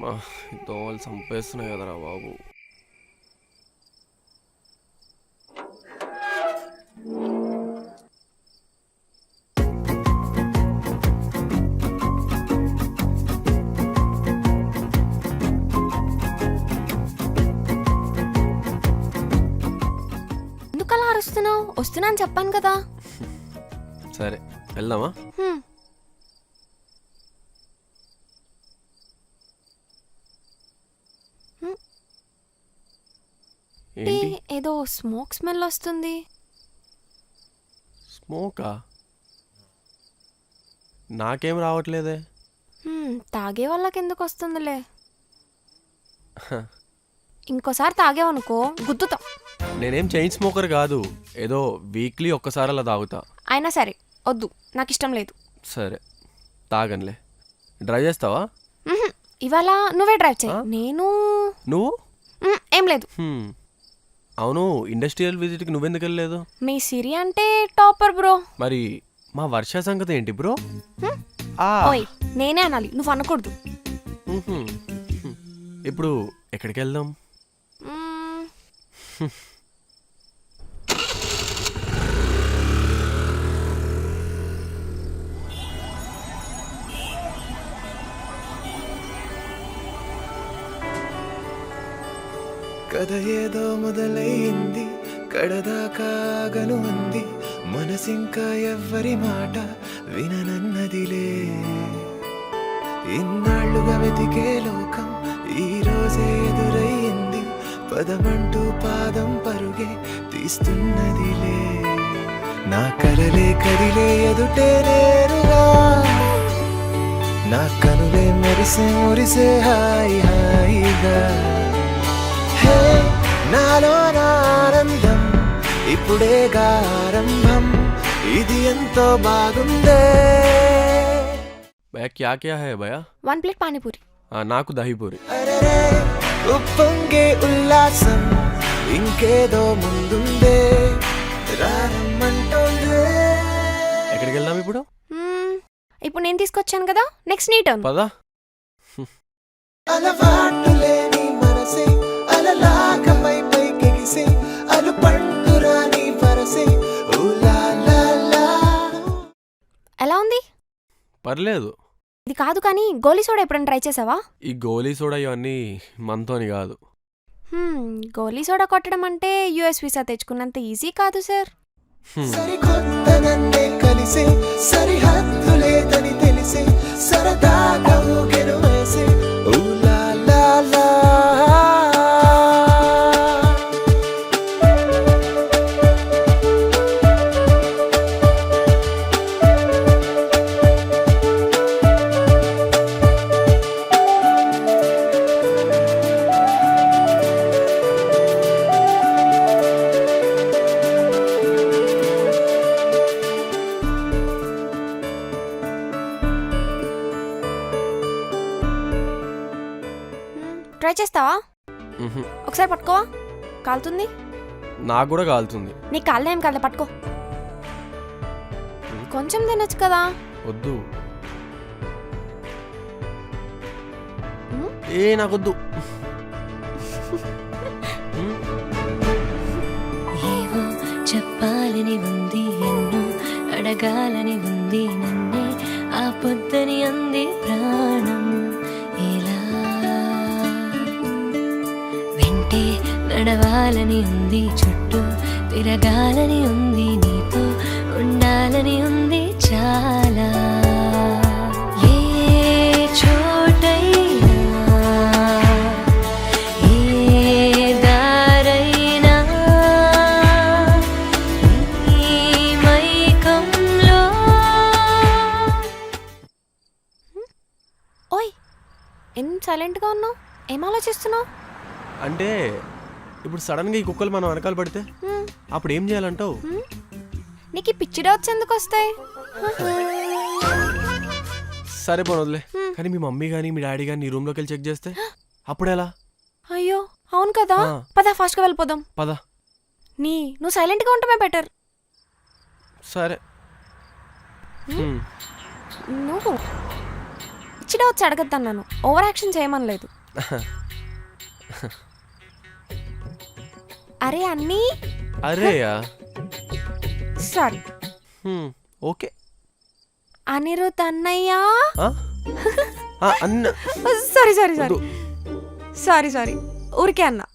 అమ్మా దోమలు చంపేస్తున్నాయి కదరా బాబు. ఎందుకలా అరుస్తున్నావు? వస్తున్నా అని చెప్పాను కదా. సరే వెళ్దామా? ఏదో స్మోక్ స్మెల్ వస్తుంది. స్మోకా? నాకేం రావట్లేదే. తాగే వాళ్ళకి ఎందుకు వస్తుందిలే. ఇంకోసారి తాగేవనుకో గుద్దుతా. నేనేం చైన్ స్మోకర్ కాదు, ఏదో వీక్లీ ఒక్కసారి అలా తాగుతా. అయినా సరే వద్దు, నాకు ఇష్టం లేదు. సరే తాగనులే. డ్రైవ్ చేస్తావా? ఇవాళ నువ్వే డ్రైవ్ చేయి. నువ్వు ఏం లేదు. అవును, ఇండస్ట్రియల్ విజిట్కి నువ్వెందుకు వెళ్ళలేదు? మీ సిరి అంటే టాపర్ బ్రో. మరి మా వర్ష సంగతి ఏంటి బ్రో? ఓయ్ నేనే అనాలి, నువ్వు అనకూడదు. ఇప్పుడు ఎక్కడికి వెళ్దాం? కథ ఏదో మొదలైంది, కడదాకాగను ఉంది, మనసింకా ఎవ్వరి మాట విననన్నదిలే. ఇన్నాళ్లుగా వెతికే లోకం ఈ రోజే ఎదురయ్యింది, పదమంటూ పాదం పరుగే తీస్తున్నదిలే. నా కలలే కదిలే ఎదుటే నేరుగా, నా కనులే మెరిసే మురిసే హాయి హాయిగా. నాలో ఆనందం ఇప్పుడే ఆరంభం, ఇది ఎంతో బాగుందే. భయ్యా క్యా క్యా హై భయ్యా? 1 ప్లేట్ పానీపూరి. నాకు దహీపూరి. ఉప్పొంగే ఉల్లాసం ఇంకేదో ముందుందే, రారమ్మంటోందే. ఎక్కడికి వెళ్దాం ఇప్పుడు? ఇప్పుడు నేను తీసుకొచ్చాను కదా, నెక్స్ట్ నీ టర్న్. పదా. అలవాటు లేని మనసే అలలాగమై పైకెగిసే, అలుపంటురాని వరసే ఊలాలాలా. ఎలా ఉంది? పర్లేదు. ఇది కాదు కానీ గోలీ సోడా ఎప్పుడైనా ట్రై చేసావా? ఈ గోలీ సోడా ఇవన్నీ మనతోని కాదు. గోలీ సోడా కొట్టడం అంటే యుఎస్ వీసా తెచ్చుకున్నంత ఈజీ కాదు సార్. సరికొత్త నన్నే కలిసే, సరిహద్దు లేదని తెలిసే, సరదాగా ఊగెను వేసే ఊలాలాలా. ట్రై చేస్తావా? ఒకసారి పట్టుకోవా, కాలుతుంది. నాకు కూడా కాలుతుంది. నీ కాళ్ళ ఏం కాలే, పట్టుకో. కొంచెం తినొచ్చు కదా. వద్దు. నాకొద్దు. ఏవో చెప్పాలని ఉంది, ఎన్నో అడగాలని ఉంది, నన్నే ఆ పొద్దని అంది ప్రాణం. ఇలా వెంటే నడవాలని ఉంది, చుట్టూ తిరగాలని ఉంది, నీతో ఉండాలని ఉంది చాలా. ఏ చోటైనా ఏ దారైనా నీ మైకంలో. ఓయ్ ఏం సైలెంట్గా ఉన్నావు? ఏం ఆలోచిస్తున్నావు? అంటే ఇప్పుడు సడన్గా ఈ కుక్కలు మనం వెనకాల పడితే అప్పుడు ఏం చేయాలంటావు? నీకు ఈ పిచ్చి డౌట్స్ ఎందుకు వస్తాయి? సరే పోనీ వదిలే. కానీ మీ మమ్మీ కానీ మీ డాడీ కానీ నీ రూమ్లోకి వెళ్ళి చెక్ చేస్తే అప్పుడెలా? అయ్యో అవును కదా, పద ఫాస్ట్గా వెళ్ళిపోదాం. పద. నువ్వు సైలెంట్గా ఉండటమే బెటర్. సరే. నువ్వు ముచ్చట వచ్చి అడగద్దన్నాను, ఓవర్ యాక్షన్ చేయమనలేదు. అరే అన్నీ అరేయా సారీ. ఓకే. అనిరుద్ అన్నయ్య. ఆ? ఆ, అన్న సారీ సారీ సారీ వద్దు. సారీ సారీ ఊరికే అన్నా.